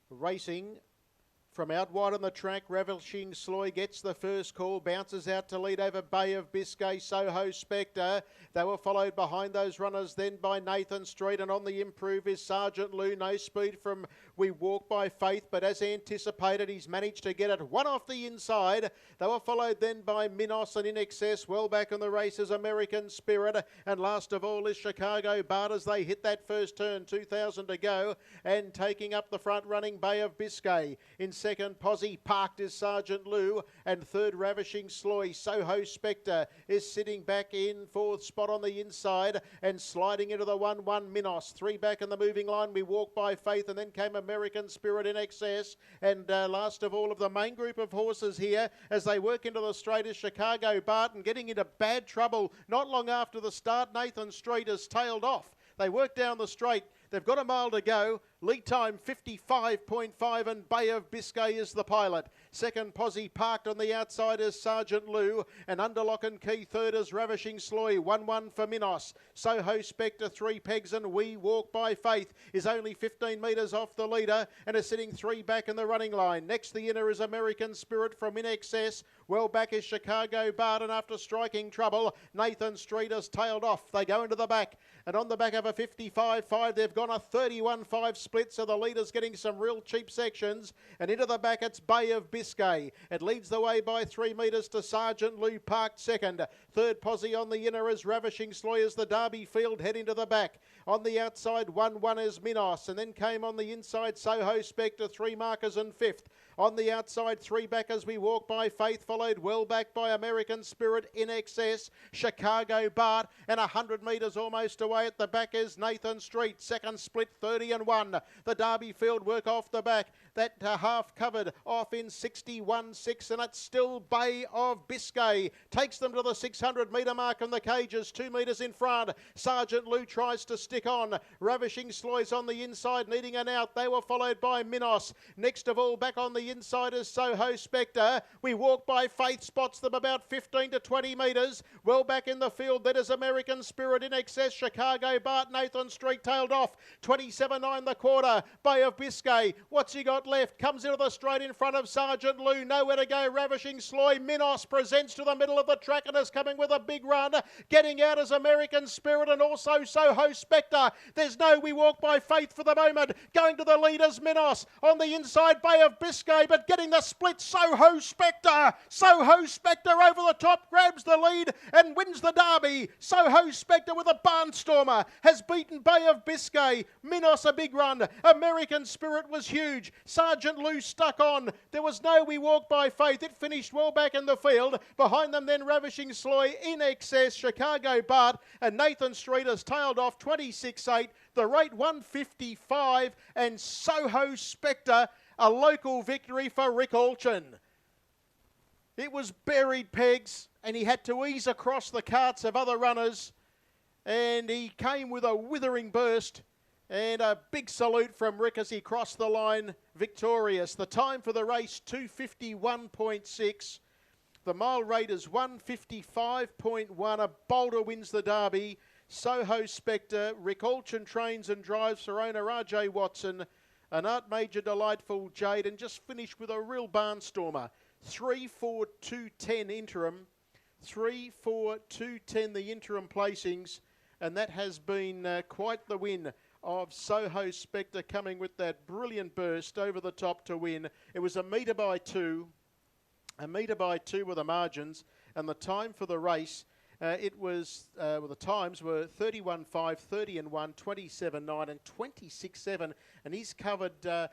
Racing from out wide on the track, Ravishing Sloy gets the first call, bounces out to lead over Bay of Biscay, Soho Spectre. They were followed behind those runners then by Nathan Street, and on the improve is Sergeant Lou. No speed from We Walk by Faith, but as anticipated, he's managed to get it one off the inside. They were followed then by Minos and In Excess. Well back in the race is American Spirit, and last of all is Chicago Bart as they hit that first turn, 2,000 to go, and taking up the front running Bay of Biscay. In second, Posse Parked is Sergeant Lou, and third, Ravishing Sloy. Soho Spectre is sitting back in fourth spot on the inside and sliding into the 1-1 Minos. Three back in the moving line, We Walk by Faith, and then came American Spirit In Excess. And last of all of the main group of horses here as they work into the straight is Chicago Bart, and getting into bad trouble not long after the start. Nathan Street has tailed off. They work down the straight. They've got a mile to go. Lead time 55.5, and Bay of Biscay is the pilot. Second, Posse Parked on the outside is Sergeant Lou, and under lock and key third is Ravishing Sloy. 1-1 for Minos. Soho Spectre 3 pegs, and We Walk by Faith is only 15 metres off the leader and is sitting 3 back in the running line. Next the inner is American Spirit from In Excess. Well back is Chicago Bart, and after striking trouble, Nathan Street has tailed off. They go into the back, and on the back of a 55.5, they've gone a 31.5 split, so the leader's getting some real cheap sections. And into the back, it's Bay of Biscay. It leads the way by 3 metres to Sergeant Lou, parked second. Third posse on the inner is Ravishing Sloy as the Derby field head into the back. On the outside, 1-1 is Minos, and then came on the inside Soho Spectre, 3 markers and fifth. On the outside, 3 back as We Walk by Faith, followed well back by American Spirit, In Excess, Chicago Bart, and 100 metres almost away at the back is Nathan Street. Second split, 30-1. The Derby field work off the back. That half covered off in 61.6, and it's still Bay of Biscay. Takes them to the 600 metre mark in the cages, 2 metres in front. Sergeant Lou tries to stick on. Ravishing Sloy's on the inside, needing an out. They were followed by Minos. Next of all, back on the inside is Soho Spectre. We Walk by Faith spots them about 15 to 20 metres. Well back in the field, that is American Spirit, In Excess, Chicago Bart, Nathan Street tailed off. 27.9 the quarter. Bay of Biscay, what's he got left? Comes into the straight in front of Sergeant Lou. Nowhere to go. Ravishing Sloy. Minos presents to the middle of the track and is coming with a big run. Getting out is American Spirit and also Soho Spectre. There's no We Walk by Faith for the moment. Going to the leaders, Minos. On the inside, Bay of Biscay, but getting the split, Soho Spectre. Soho Spectre over the top, grabs the lead and wins the Derby. Soho Spectre with a barnstormer has beaten Bay of Biscay. Minos a big run. American Spirit was huge. Sergeant Lou stuck on. There was no We Walk by Faith. It finished well back in the field. Behind them then Ravishing Sloy, In Excess, Chicago Bart, and Nathan Street has tailed off 26.8. The rate 155, and Soho Spectre a local victory for Rick Alchin. It was buried pegs, and he had to ease across the carts of other runners, and he came with a withering burst. And a big salute from Rick as he crossed the line victorious. The time for the race, 2:51.6. The mile rate is 1:55.1. A Boulder wins the Derby. Soho Spectre, Rick Alchin trains and drives for owner R.J. Watson. An Art Major Delightful Jade, and just finished with a real barnstormer. 3-4-2-10 interim. 3-4-2-10 the interim placings. And that has been quite the win of Soho Spectre, coming with that brilliant burst over the top to win. It was a metre by two were the margins, and the time for the race, the times were 31.5, 30-1, 27.9 and 26.7, and he's covered a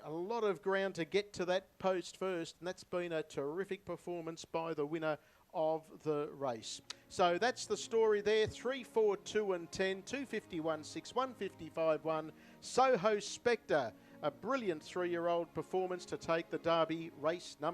lot of ground to get to that post first, and that's been a terrific performance by the winner of the race. So that's the story there. 3, 4, 2 and 10, 251, 6, 155, 1. Soho Spectre, a brilliant 3-year-old performance to take the Derby race number